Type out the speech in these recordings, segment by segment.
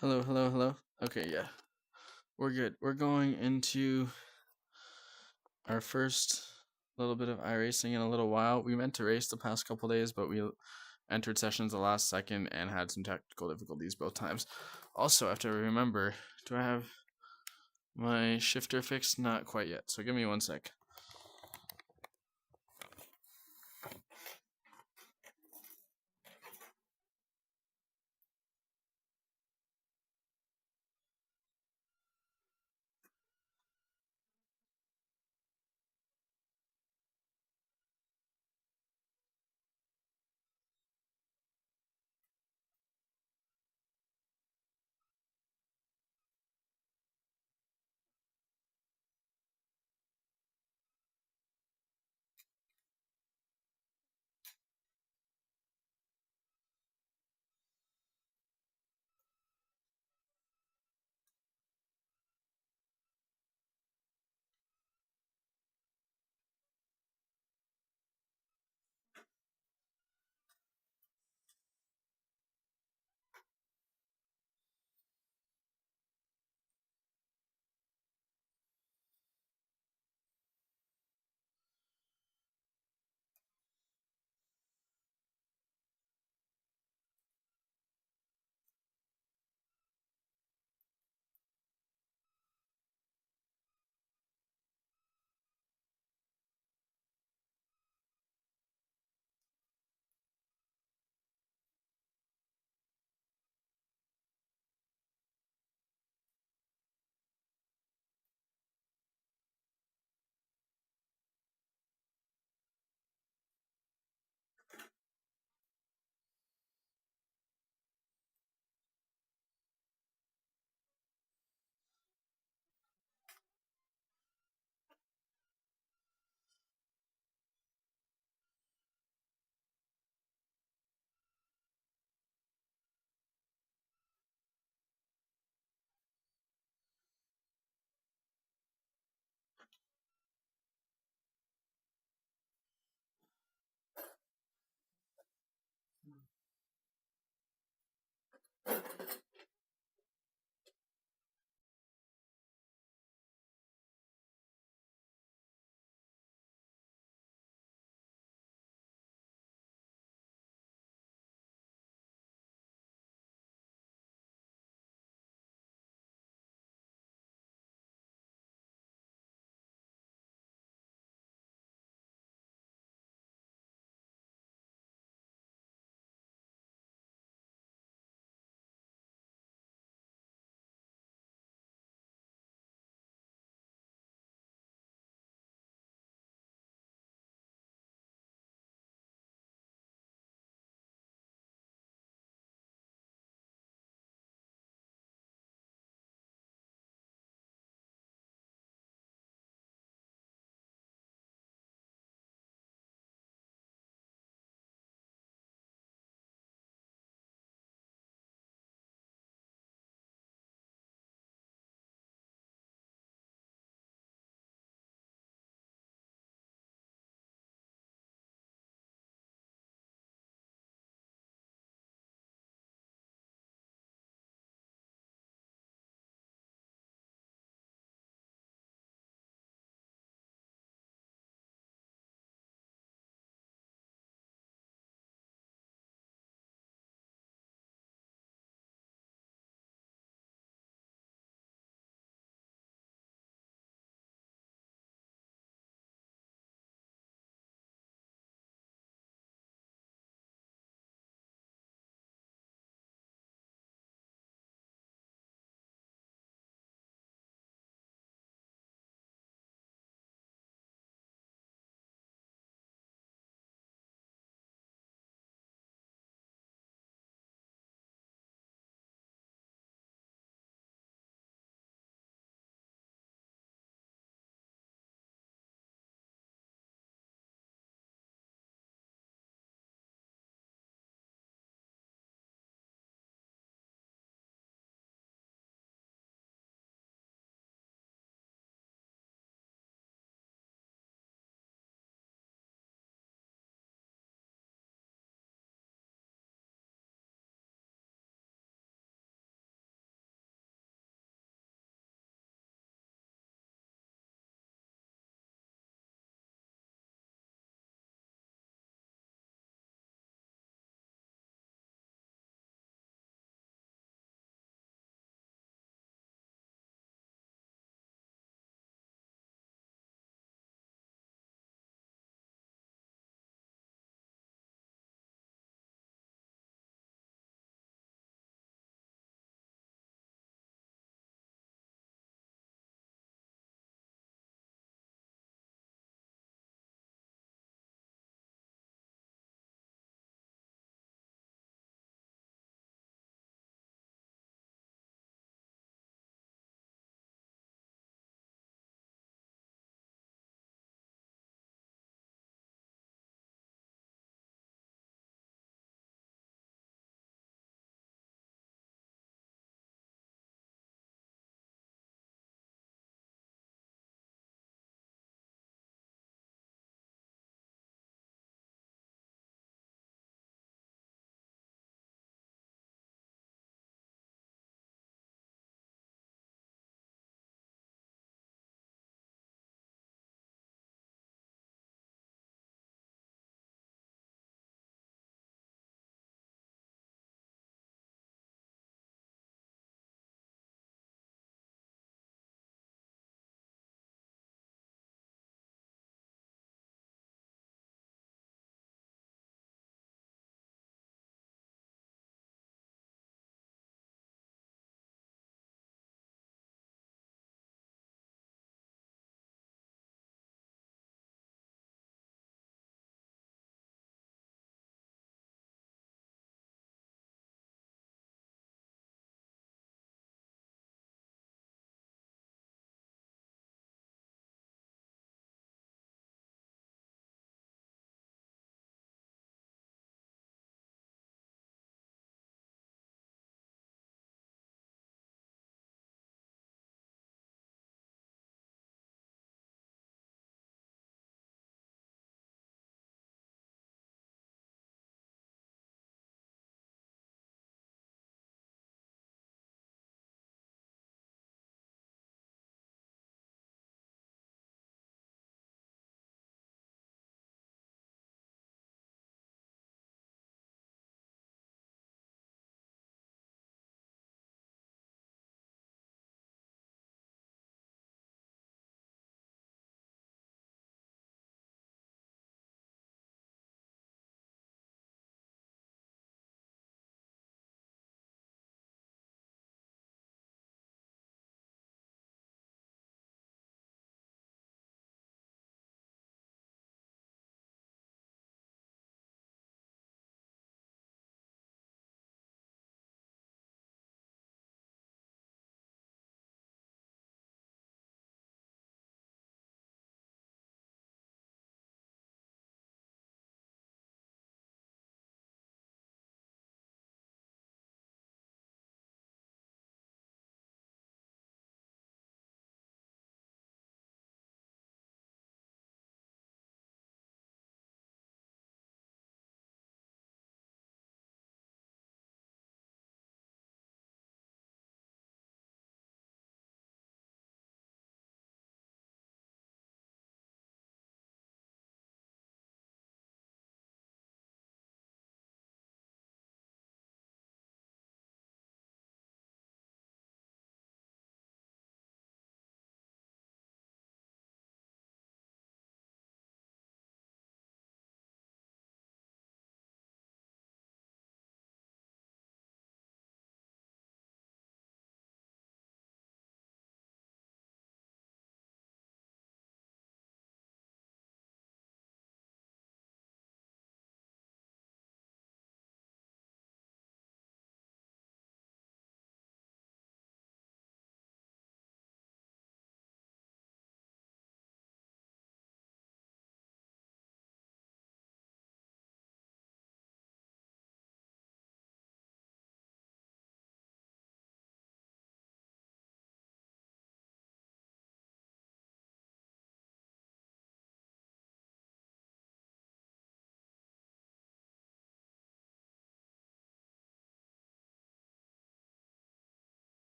Hello, hello, hello. Okay, yeah. We're good. We're going into our first little bit of iracing in a little while. We meant to race the past couple days, but we entered sessions the last second and had some technical difficulties both times. Also, I have to remember, do I have my shifter fixed? Not quite yet, so give me one sec.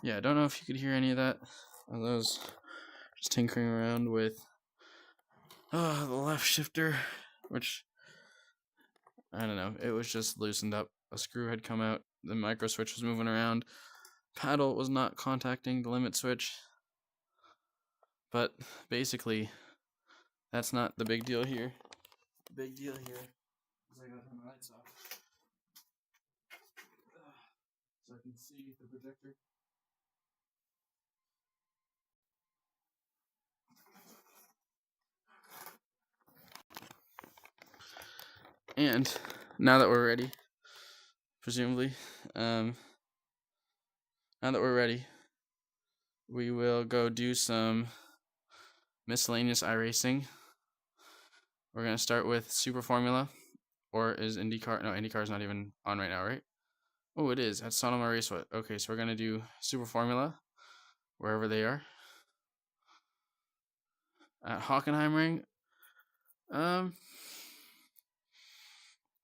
Yeah, I don't know if you could hear any of that. I was just tinkering around with the left shifter, which I don't know. It was just loosened up. A screw had come out. The micro switch was moving around. Paddle was not contacting the limit switch. But basically, that's not the big deal here. The big deal here is I gotta turn the lights off so I can see the projector. And now that we're ready, presumably, now that we're ready, we will go do some miscellaneous iracing. We're gonna start with Super Formula, or is IndyCar? No, IndyCar's not even on right now, right? Oh, it is at Sonoma Raceway. Okay, so we're gonna do Super Formula, wherever they are. At Hockenheimring.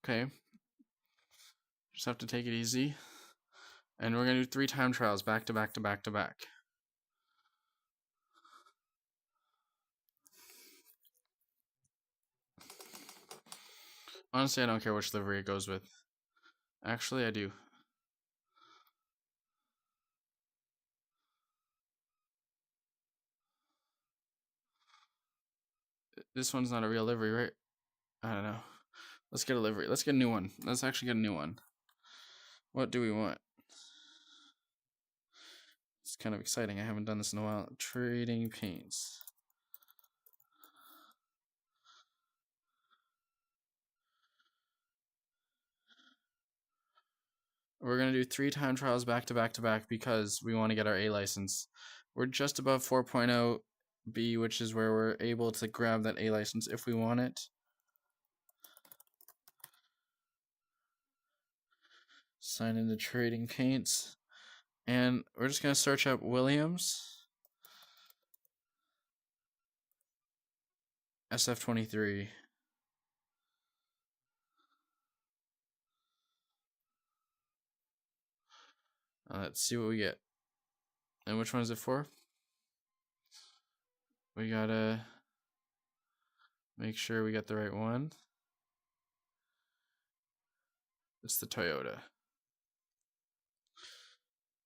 Okay. Just have to take it easy. And we're gonna do 3 time trials back to back to back to back. Honestly, I don't care which livery it goes with. Actually, I do. This one's not a real livery, right? I don't know. Let's get a livery. Let's get a new one. Let's actually get a new one. What do we want? It's kind of exciting. I haven't done this in a while. Trading paints. We're going to do 3 time trials back to back to back because we want to get our A license. We're just above 4.0 B, which is where we're able to grab that A license if we want it. Sign into trading paints. And we're just going to search up Williams. SF23. Let's see what we get. And which one is it for? We gotta make sure we get the right one. It's the Toyota.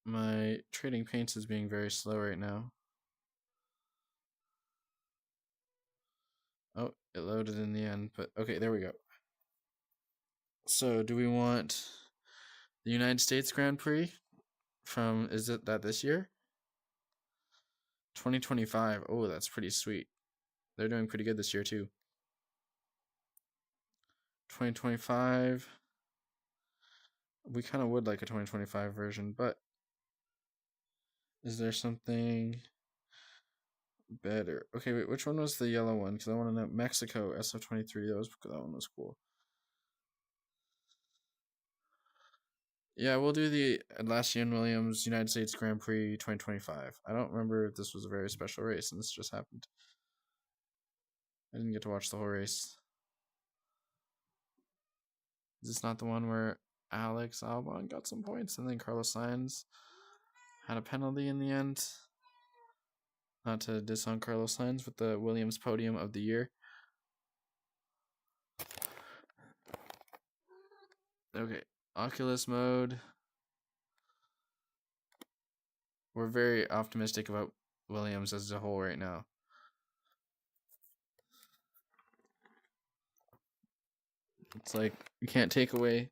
My trading paints is being very slow right now. Oh, it loaded in the end, but okay, there we go. So, do we want the United States Grand Prix from, is it that this year? 2025. Oh, that's pretty sweet. They're doing pretty good this year, too. 2025. We kind of would like a 2025 version, but is there something better? Okay, wait, which one was the yellow one? Because I want to know. Mexico SF23. That one was cool. Yeah, we'll do the Atlassian Williams United States Grand Prix 2025. I don't remember if this was a very special race, and this just happened. I didn't get to watch the whole race. Is this not the one where Alex Albon got some points, and then Carlos Sainz had a penalty in the end? Not to diss on Carlos Sainz, with the Williams podium of the year. Okay, Oculus mode. We're very optimistic about Williams as a whole right now. It's like you can't take away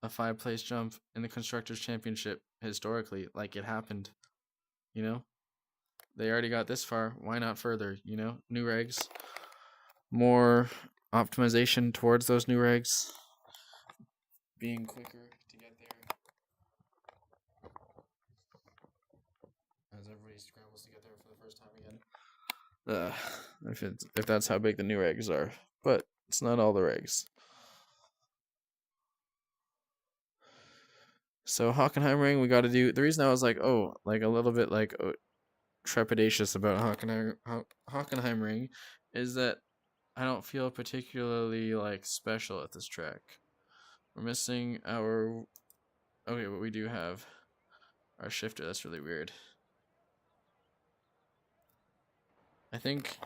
a 5-place jump in the Constructors' Championship historically, like it happened. You know? They already got this far. Why not further? You know? New regs. More optimization towards those new regs. Being quicker to get there. As everybody scrambles to get there for the first time again. If that's how big the new regs are. But it's not all the regs. So Hockenheimring, we got to do. The reason I was like, a little bit trepidatious about Hockenheimring is that I don't feel particularly special at this track. We're missing our Okay, but we do have our shifter. That's really weird. I think.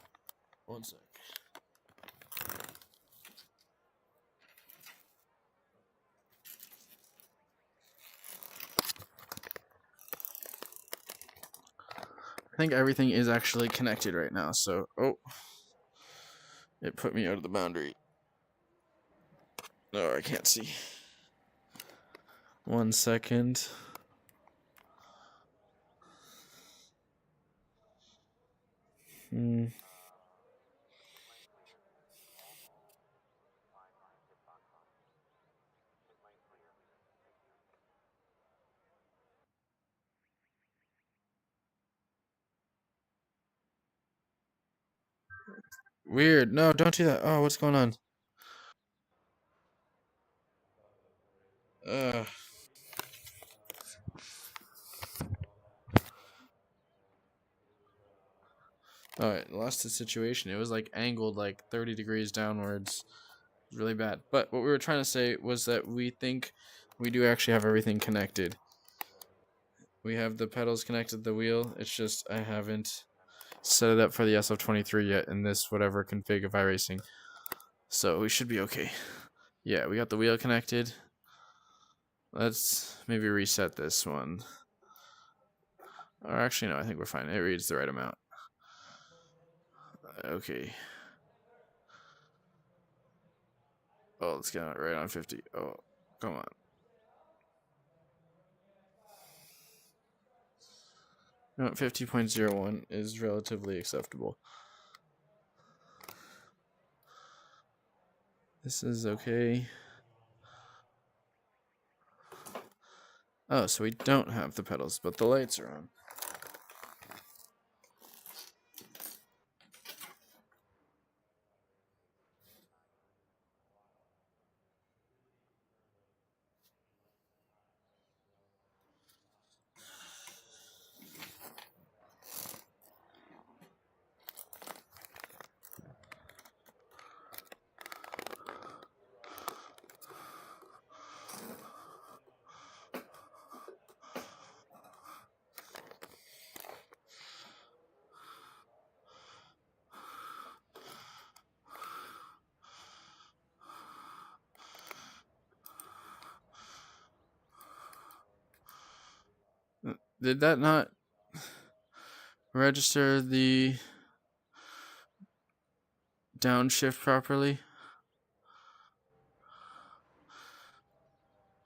One sec. I think everything is actually connected right now. So, oh, it put me out of the boundary. Oh, I can't see. 1 second. Weird. No, don't do that. Oh, what's going on? Uh. Alright, lost the situation. It was like angled like 30 degrees downwards. It was really bad. But what we were trying to say was that we think we do actually have everything connected. We have the pedals connected to the wheel. It's just I haven't set it up for the SF23 yet in this whatever config of iracing. So we should be okay. Yeah, we got the wheel connected. Let's maybe reset this one. Or actually, no, I think we're fine. It reads the right amount. Okay. Oh, let's get it right on 50. Oh, come on. No, 50.01 is relatively acceptable. This is okay. Oh, so we don't have the pedals, but the lights are on. Did that not register the downshift properly?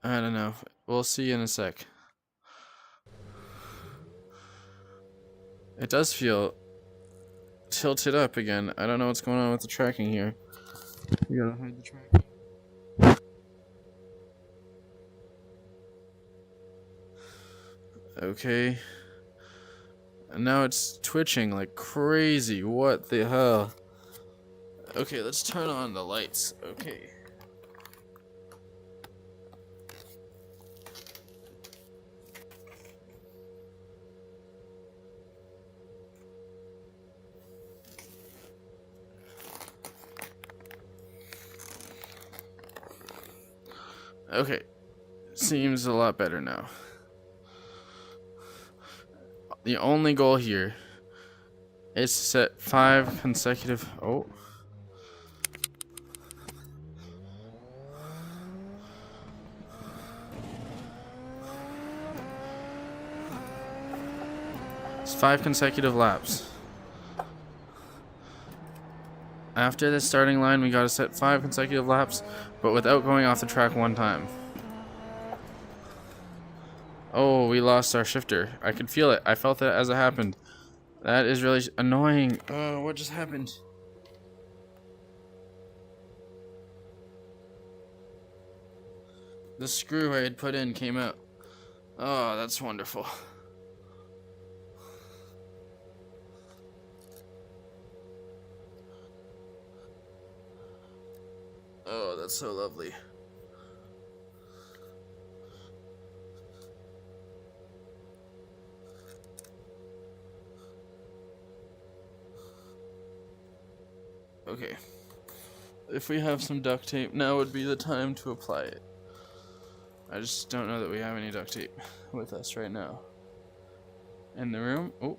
I don't know. We'll see in a sec. It does feel tilted up again. I don't know what's going on with the tracking here. We gotta hide the tracking. Okay. And now it's twitching like crazy. What the hell? Okay, let's turn on the lights. Okay. Okay. Seems a lot better now. The only goal here is to set 5 consecutive. Oh. It's 5 consecutive laps. After the starting line, we gotta set 5 consecutive laps, but without going off the track one time. Oh, we lost our shifter. I could feel it. I felt it as it happened. That is really annoying. What just happened? The screw I had put in came out. Oh, that's wonderful. Oh, that's so lovely. Okay. If we have some duct tape, now would be the time to apply it. I just don't know that we have any duct tape with us right now. In the room. Oh.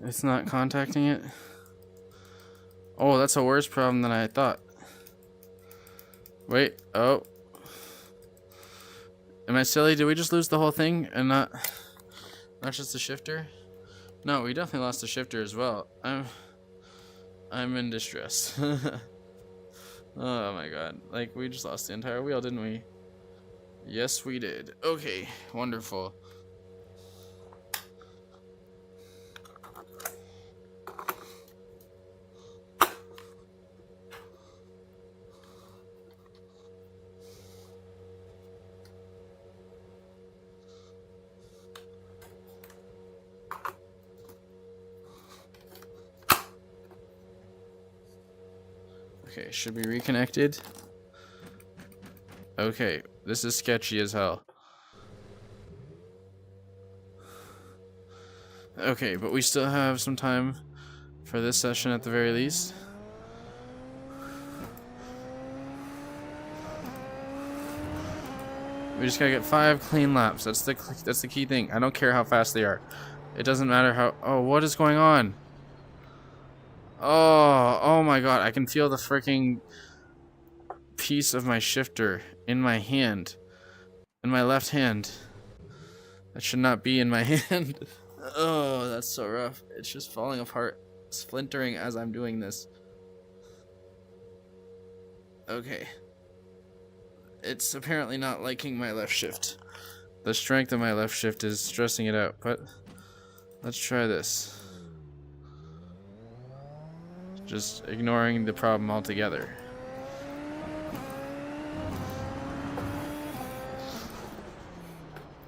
It's not contacting it. Oh, that's a worse problem than I thought. Wait, oh. Am I silly? Did we just lose the whole thing and not just the shifter? No, we definitely lost the shifter as well. I'm in distress. Oh my god. Like, we just lost the entire wheel, didn't we? Yes, we did. Okay, wonderful. Okay, should be reconnected. Okay, this is sketchy as hell. Okay, but we still have some time for this session at the very least. We just gotta get 5 clean laps. That's the key thing. I don't care how fast they are. It doesn't matter how. Oh, what is going on? Oh my god! I can feel the freaking piece of my shifter in my hand, in my left hand. That should not be in my hand. Oh, that's so rough. It's just falling apart, splintering as I'm doing this. Okay. It's apparently not liking my left shift. The strength of my left shift is stressing it out, but let's try this. Just ignoring the problem altogether.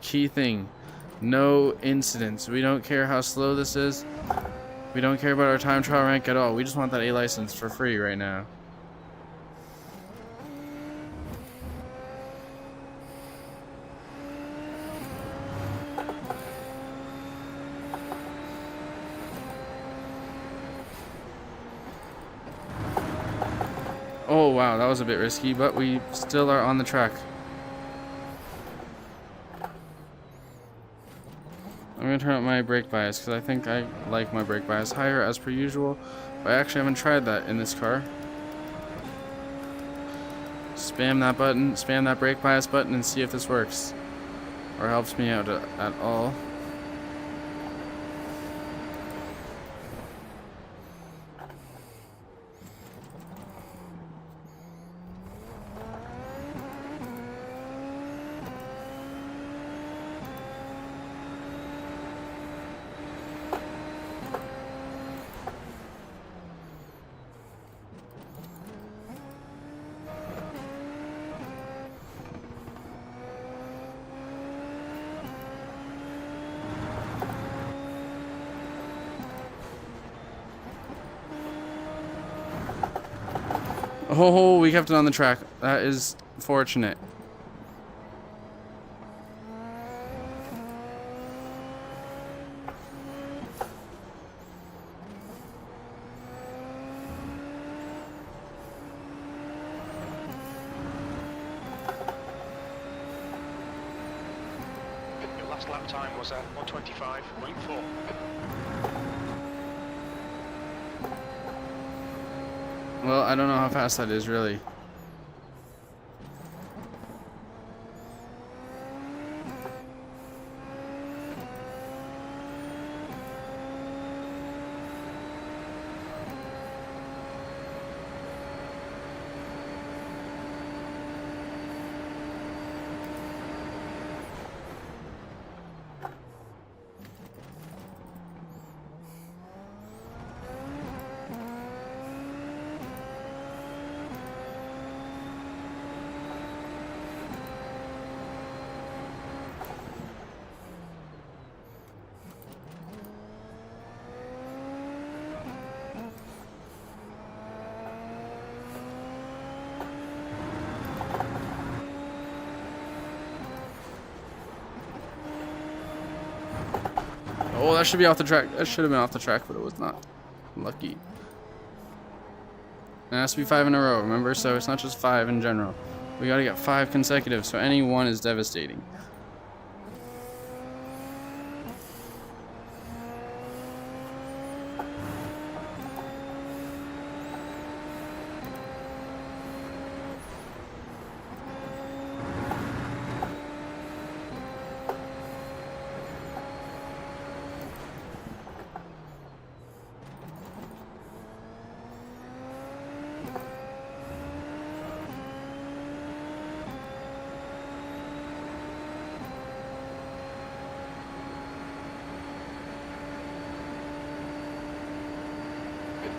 Key thing, no incidents. We don't care how slow this is. We don't care about our time trial rank at all. We just want that A license for free right now. Oh wow, that was a bit risky, but we still are on the track. I'm gonna turn up my brake bias because I think I like my brake bias higher as per usual, but I actually haven't tried that in this car. Spam that button, spam that brake bias button and see if this works or helps me out at all. Oh, we kept it on the track. That is fortunate. Your last lap time was 1:25.4. Well, I don't know how fast that is, really. Oh, that should be off the track. That should have been off the track, but it was not. Lucky. It has to be 5 in a row, remember? So it's not just 5 in general. We gotta get 5 consecutive, so any one is devastating.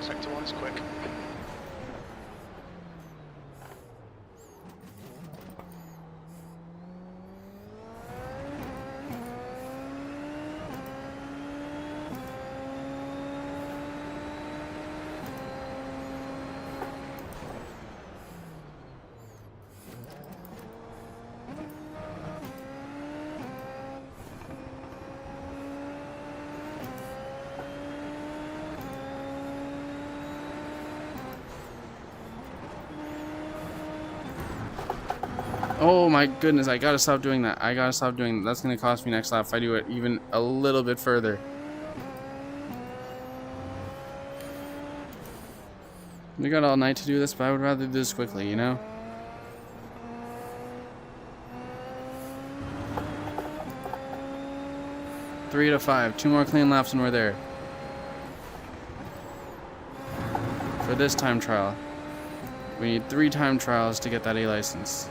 Sector 1 is quick. Oh my goodness, I gotta stop doing that. I gotta stop doing that. That's gonna cost me next lap if I do it even a little bit further. We got all night to do this, but I would rather do this quickly, you know? Three to 5. 2 more clean laps and we're there. For this time trial. We need 3 time trials to get that A license.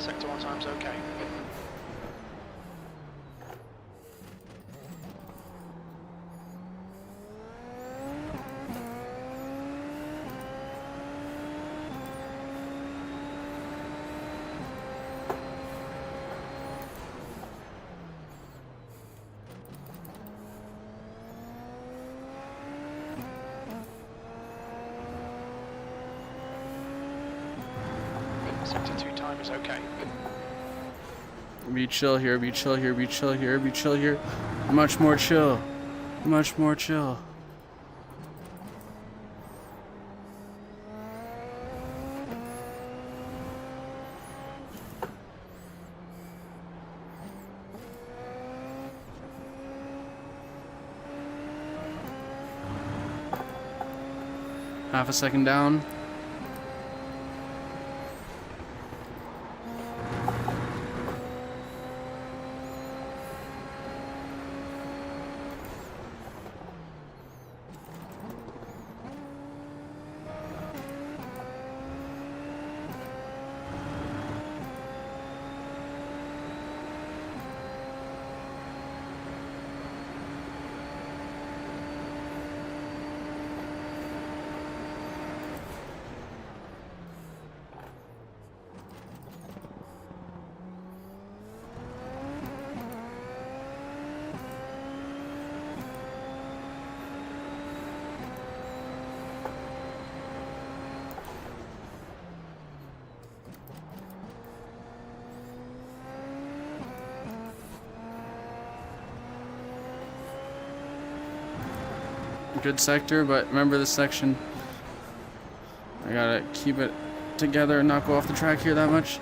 Sector 1 time's okay. Sector 2 time is okay. Be chill here, be chill here, be chill here, be chill here. Much more chill. Much more chill. Half a second down. Good sector, but remember this section. I gotta keep it together and not go off the track here that much.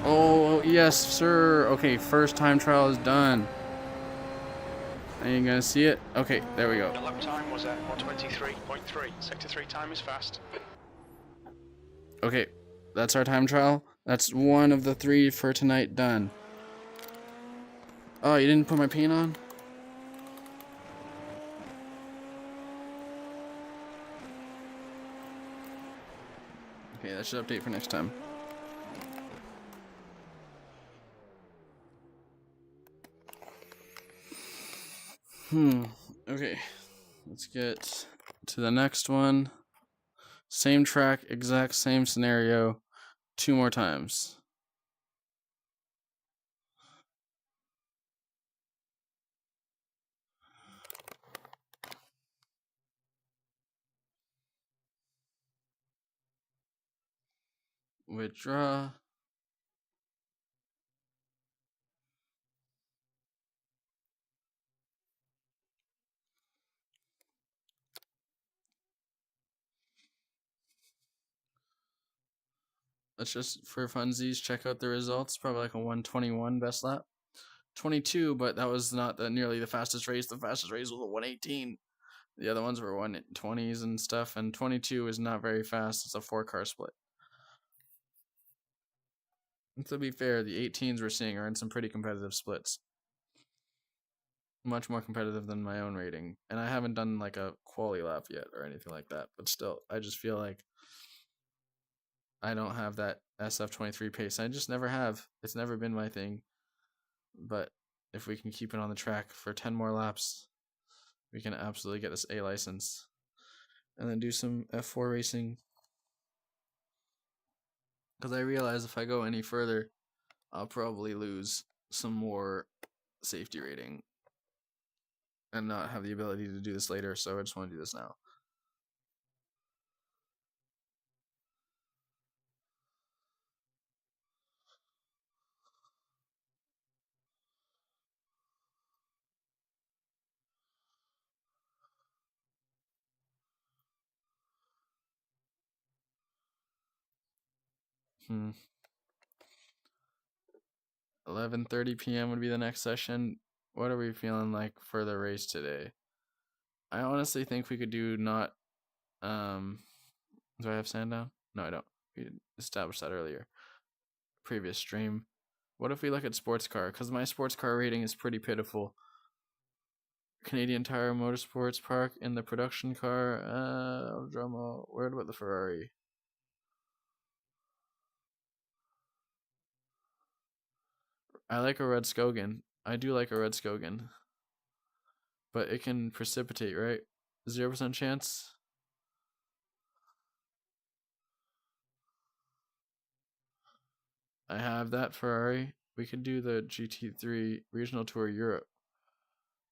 Oh, yes, sir. Okay, first time trial is done. Are you gonna see it? Okay, there we go. The lap time was at 123.3. Sector 3 time is fast. Okay, that's our time trial. That's one of the 3 for tonight done. Oh, you didn't put my paint on? Okay, that should update for next time. Okay. Let's get to the next one. Same track, exact same scenario, 2 more times. Withdraw. Let's just, for funsies, check out the results. Probably like a 121 best lap. 22, but that was not nearly the fastest race. The fastest race was a 118. The other ones were 120s and stuff, and 22 is not very fast. It's a 4-car split. And to be fair, the 18s we're seeing are in some pretty competitive splits. Much more competitive than my own rating. And I haven't done like a quali lap yet or anything like that, but still, I just feel like I don't have that SF23 pace. I just never have. It's never been my thing. But if we can keep it on the track for 10 more laps, we can absolutely get this A license. And then do some F4 racing. Because I realize if I go any further, I'll probably lose some more safety rating and not have the ability to do this later, so I just want to do this now. Hmm. 11:30 p.m. would be the next session. What are we feeling like for the race today? I honestly think we could do not. Do I have Sandown? No, I don't. We established that earlier. Previous stream. What if we look at sports car? Because my sports car rating is pretty pitiful. Canadian Tire Motorsports Park in the production car. Drama. Where about the Ferrari? I like a red Skogan. I do like a red Skogan. But it can precipitate, right? 0% chance? I have that Ferrari. We could do the GT3 Regional Tour Europe.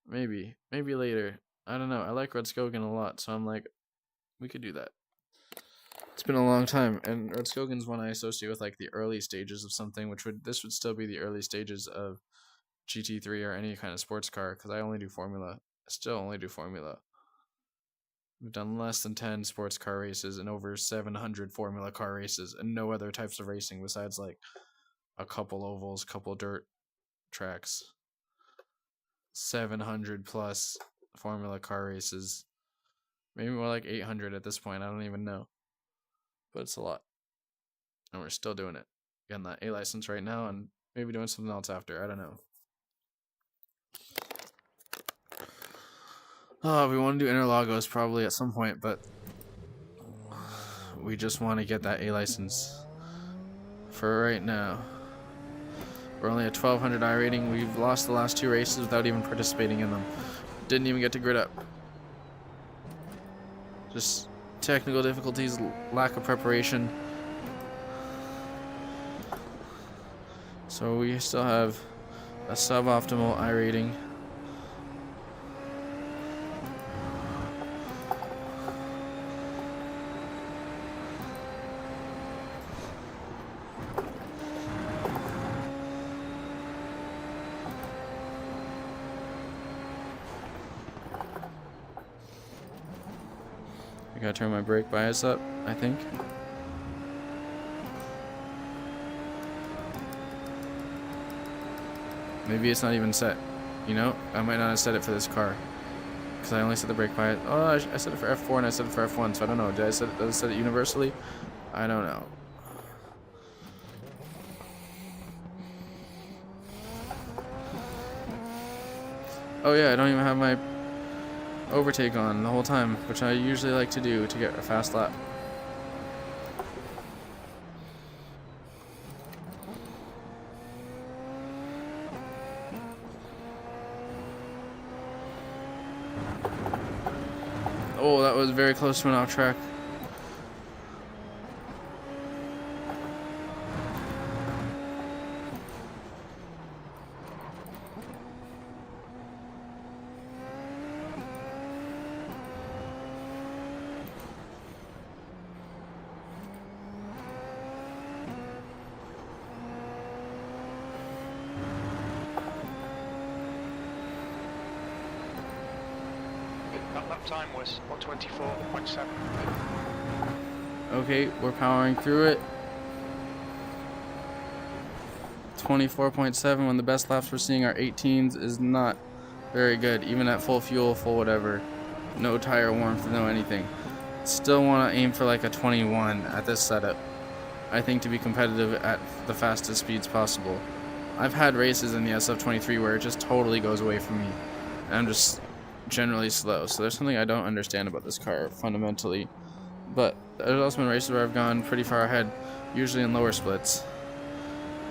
Maybe later. I don't know. I like Red Skogan a lot, so I'm like, we could do that. It's been a long time, and Red Skogan's one I associate with like the early stages of something, this would still be the early stages of GT3 or any kind of sports car, because I only do Formula. I still only do Formula. We've done less than 10 sports car races and over 700 Formula car races, and no other types of racing besides like a couple ovals, couple dirt tracks. 700 plus Formula car races. Maybe more like 800 at this point. I don't even know. But it's a lot. And we're still doing it. Getting that A license right now and maybe doing something else after. I don't know. Oh, we want to do Interlagos probably at some point, but we just want to get that A license for right now. We're only at 1200 I rating. We've lost the last 2 races without even participating in them. Didn't even get to grid up. Just technical difficulties, lack of preparation. So we still have a suboptimal I rating. I gotta turn my brake bias up, I think. Maybe it's not even set, you know? I might not have set it for this car. Because I only set the brake bias. Oh, I set it for F4 and I set it for F1, so I don't know. Did I set it universally? I don't know. Oh yeah, I don't even have my overtake on the whole time, which I usually like to do to get a fast lap. Oh, that was very close to an off track. That lap time was 124.7. Okay, we're powering through it. 24.7 when the best laps we're seeing are 18s is not very good, even at full fuel, full whatever. No tire warmth, no anything. Still want to aim for like a 21 at this setup. I think to be competitive at the fastest speeds possible. I've had races in the SF23 where it just totally goes away from me. And I'm just generally slow. So there's something I don't understand about this car fundamentally. But there's also been races where I've gone pretty far ahead, usually in lower splits.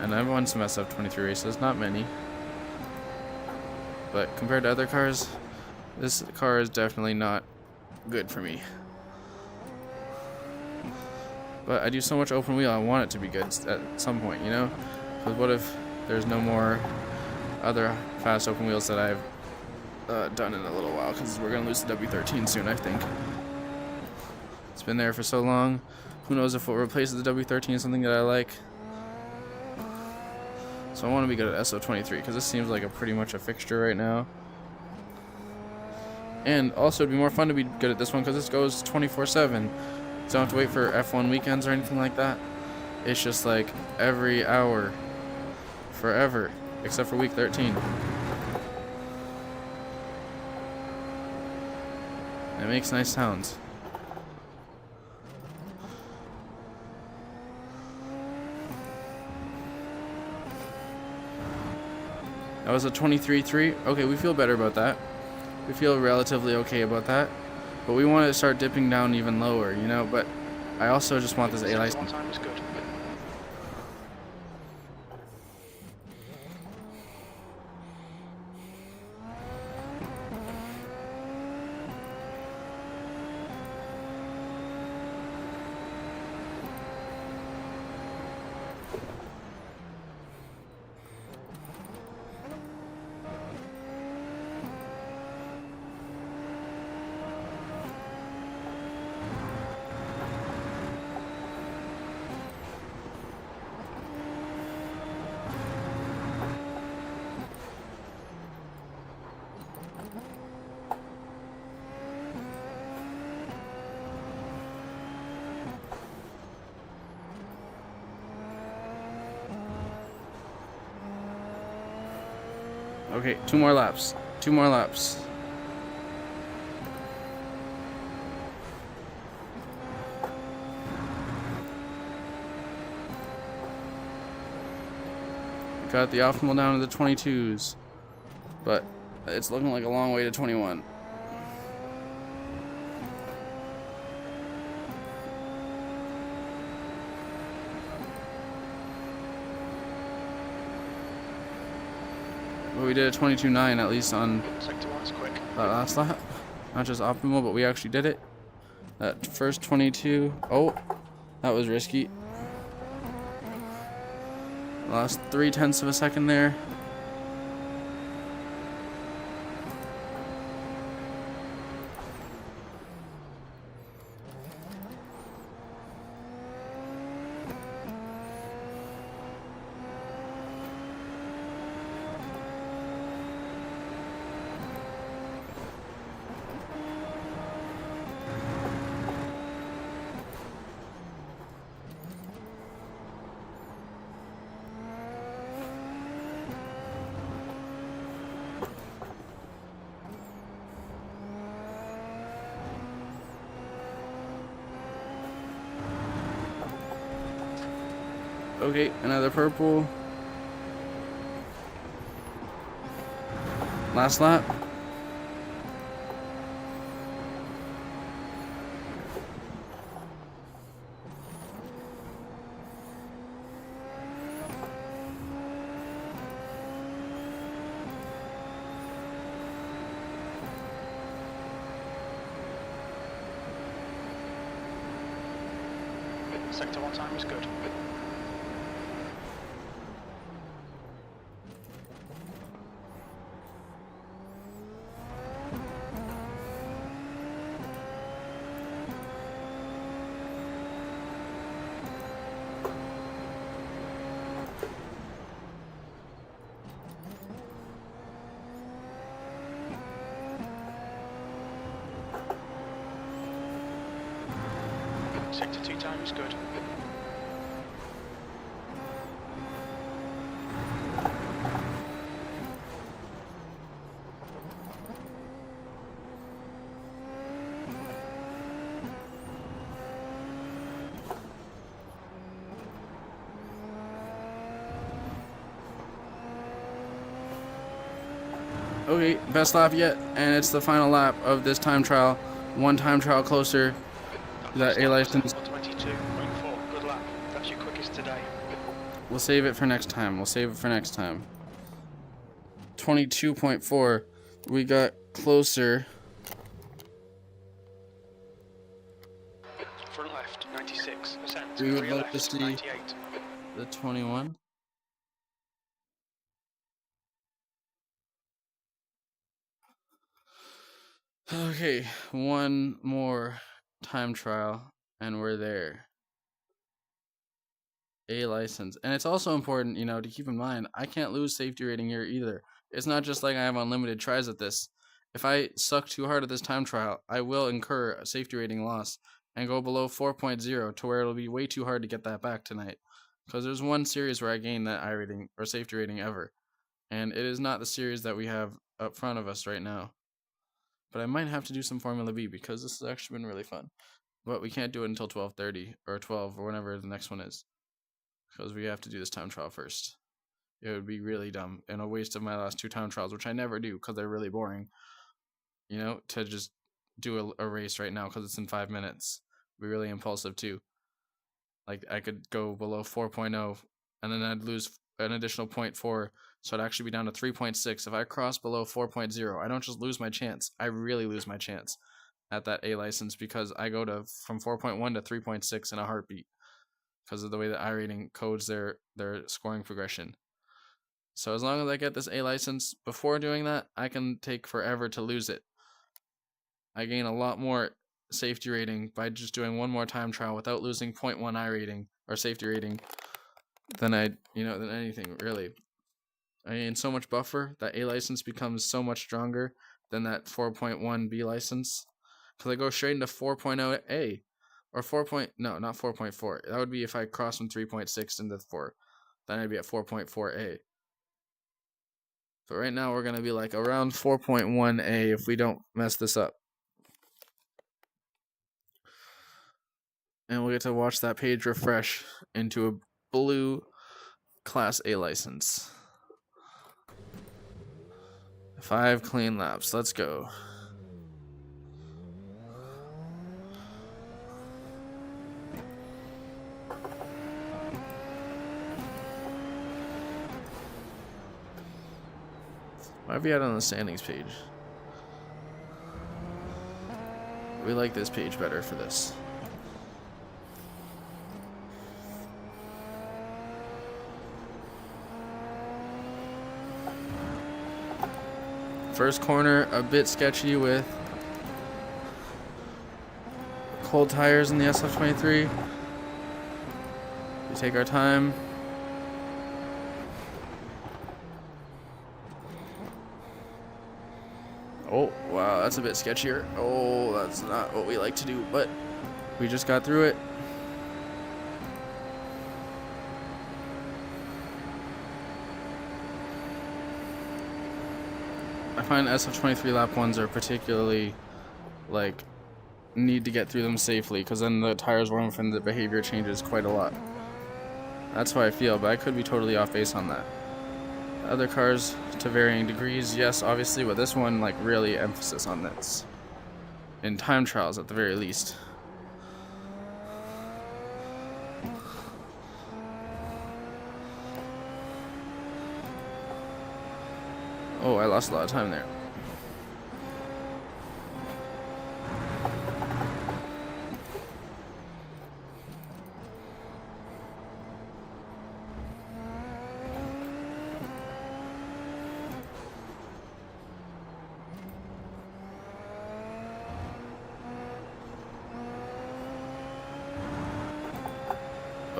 And I've won some SF23 races, not many. But compared to other cars, this car is definitely not good for me. But I do so much open wheel, I want it to be good at some point, you know? Because what if there's no more other fast open wheels that I've done in a little while? Because we're going to lose the W13 soon, I think. It's been there for so long. Who knows if what replaces the W13 is something that I like. So I want to be good at SO23 because this seems like pretty much a fixture right now. And also it'd be more fun to be good at this one because this goes 24/7. So I don't have to wait for F1 weekends or anything like that. It's just like every hour, forever, except for week 13. It makes nice sounds. That was a 23.3. Okay, we feel better about that. We feel relatively okay about that. But we want to start dipping down even lower, you know? But I also just want this A license. Time was good. Okay, 2 more laps. 2 more laps. Got the optimal down to the 22s. But it's looking like a long way to 21. But we did a 22.9 at least on Sector 1's quick. that last lap. Not just optimal, but we actually did it. That first 22. Oh, that was risky. Lost 0.3 of a second there. Okay, another purple. Last lap. Sector 1 time is good. Sector 2 time is good. Okay, best lap yet, and it's the final lap of this time trial. One time trial closer to that A license. 22.4. Good lap. That's your quickest today. We'll save it for next time. 22.4. We got closer. Front left, 96%. We would Rear love left, to see 98. the 21. Okay, one more time trial, and we're there. A license. And it's also important, to keep in mind, I can't lose safety rating here either. It's not just like I have unlimited tries at this. If I suck too hard at this time trial, I will incur a safety rating loss and go below 4.0 to where it'll be way too hard to get that back tonight. Because there's one series where I gained that I rating or safety rating ever. And it is not the series that we have up front of us right now. But I might have to do some Formula B because this has actually been really fun. But we can't do it until 12:30 or 12 or whenever the next one is. Because we have to do this time trial first. It would be really dumb and a waste of my last two time trials, which I never do because they're really boring. To just do a race right now because it's in 5 minutes. Be really impulsive too. Like I could go below 4.0 and then I'd lose an additional 0.4, so I'd actually be down to 3.6. If I cross below 4.0, I don't just lose my chance. I really lose my chance at that A license because I go from 4.1 to 3.6 in a heartbeat. Because of the way that iRating codes their scoring progression. So as long as I get this A license before doing that, I can take forever to lose it. I gain a lot more safety rating by just doing one more time trial without losing 0.1 iRating or safety rating than than anything really. I gain so much buffer that A license becomes so much stronger than that 4.1 B license. Because I go straight into 4.0 A. Or not 4.4. That would be if I cross from 3.6 into 4. Then I'd be at 4.4A. But right now we're going to be like around 4.1A if we don't mess this up. And we'll get to watch that page refresh into a blue Class A license. 5 clean laps. Let's go. Why have we had on the standings page? We like this page better for this. First corner, a bit sketchy with cold tires in the SF23. We take our time. Oh, wow, that's a bit sketchier. Oh, that's not what we like to do, but we just got through it. I find SF23 lap 1s are particularly, need to get through them safely, because then the tires warm up and the behavior changes quite a lot. That's how I feel, but I could be totally off base on that. Other cars, to varying degrees, yes, obviously, but this one, really emphasis on this. In time trials, at the very least. Oh, I lost a lot of time there.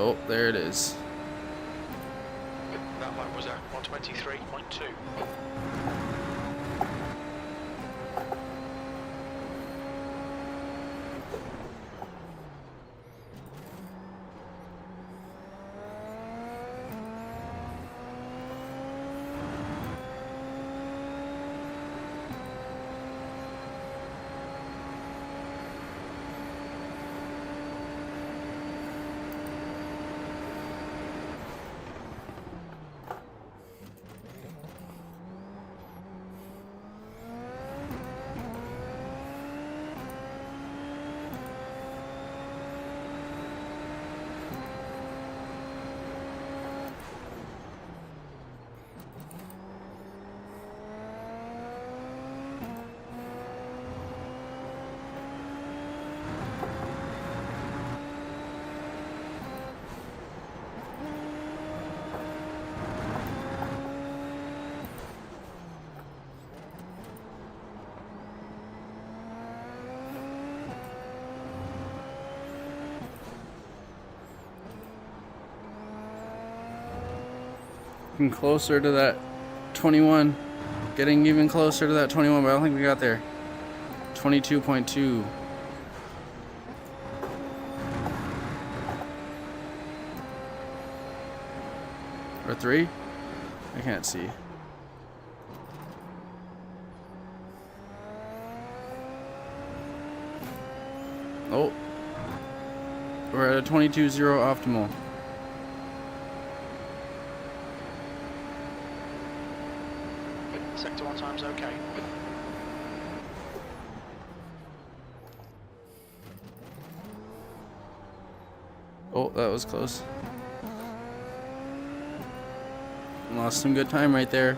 Oh, there it is. That lap was a 123.2. Getting closer to that 21. Getting even closer to that 21, but I don't think we got there. 22.2. Or 3? I can't see. Oh. We're at a 22.0 optimal. Sector 1 times okay. Oh, that was close. Lost some good time right there.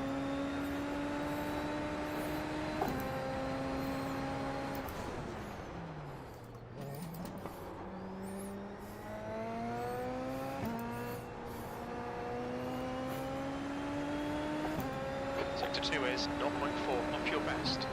Sector 2 is 0.4 off your best.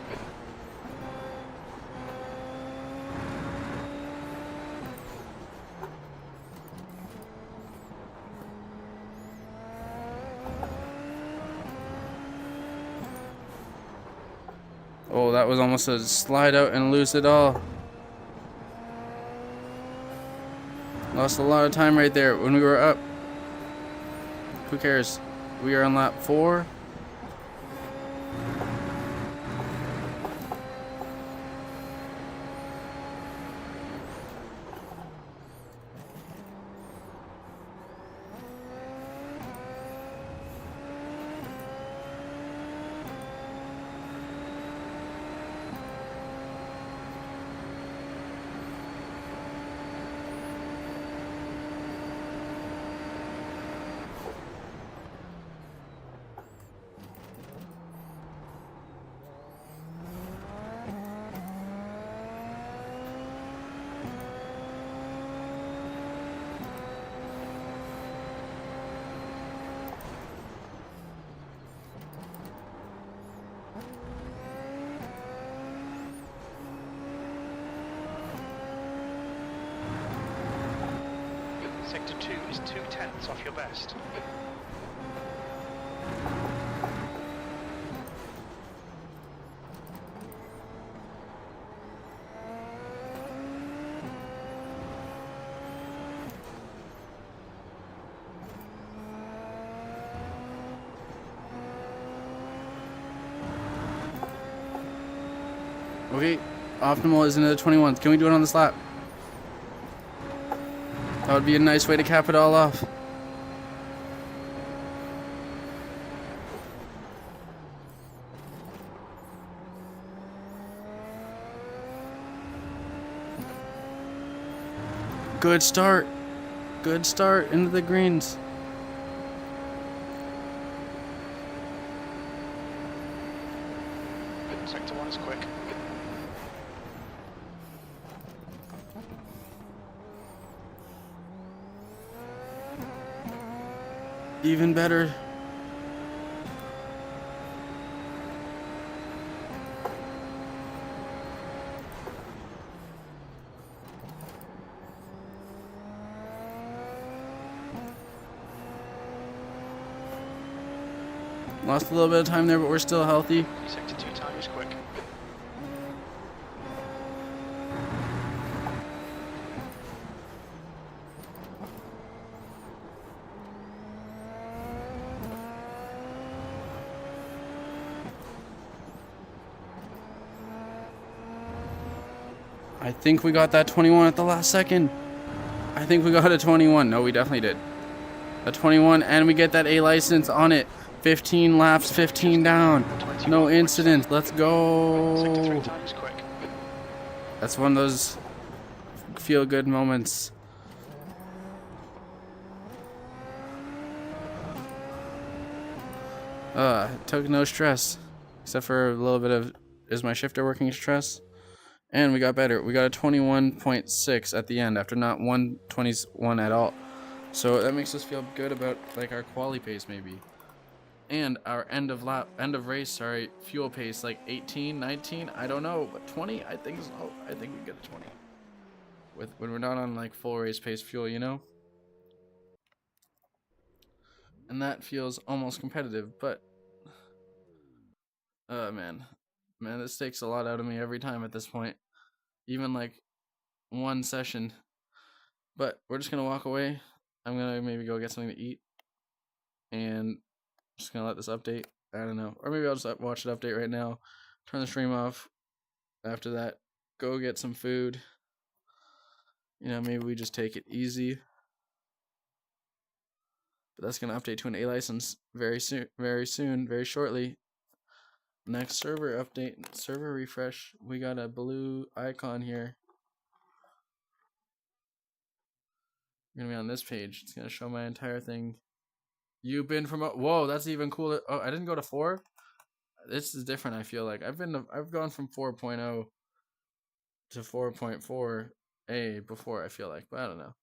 Oh, that was almost a slide out and lose it all. Lost a lot of time right there when we were up. Who cares? We are on lap 4. Sector 2 is 0.2 off your best. Okay, optimal is into the 21s. Can we do it on this lap? That would be a nice way to cap it all off. Good start. Good start into the greens. Sector 1 is quick. Even better. Lost a little bit of time there, but we're still healthy. Sector 2 time is quick. I think we got that 21 at the last second. I think we got a 21. No, we definitely did. A 21, and we get that A license on it. 15 laps, 15 down. No incidents. Let's Sector 3 go. time is quick. That's one of those feel-good moments. Took no stress. Except for a little bit of, is my shifter working stress? And we got better. We got a 21.6 at the end after not 121 at all. So that makes us feel good about like our quali pace maybe. And our end of race, fuel pace like 18, 19, I don't know, but 20, I think so. I think we get a 20. When we're not on like full race pace fuel, you know? And that feels almost competitive, but man, this takes a lot out of me every time at this point. Even like one session. But we're just gonna walk away. I'm gonna maybe go get something to eat, and just gonna let this update. I don't know, or maybe I'll just watch it update right now. Turn the stream off. After that, go get some food. You know, maybe we just take it easy. But that's gonna update to an A license very soon, very shortly. Next server update, server refresh. We got a blue icon here. We're gonna be on this page. It's gonna show my entire thing. You've been promoted. Whoa, that's even cooler. Oh, I didn't go to 4. This is different. I feel like I've gone from 4.0 to 4.4a before. I feel like, but I don't know.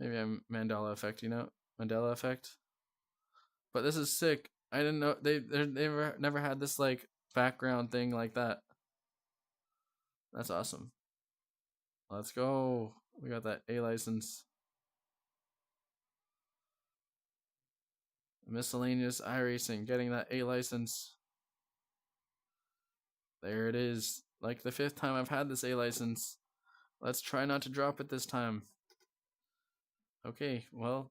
Maybe I'm Mandela effect. You know, Mandela effect. But this is sick. I didn't know they never had this like background thing like that. That's awesome. Let's go. We got that A license. Miscellaneous iracing, getting that A license. There it is. Like the 5th time I've had this A license. Let's try not to drop it this time. Okay, well,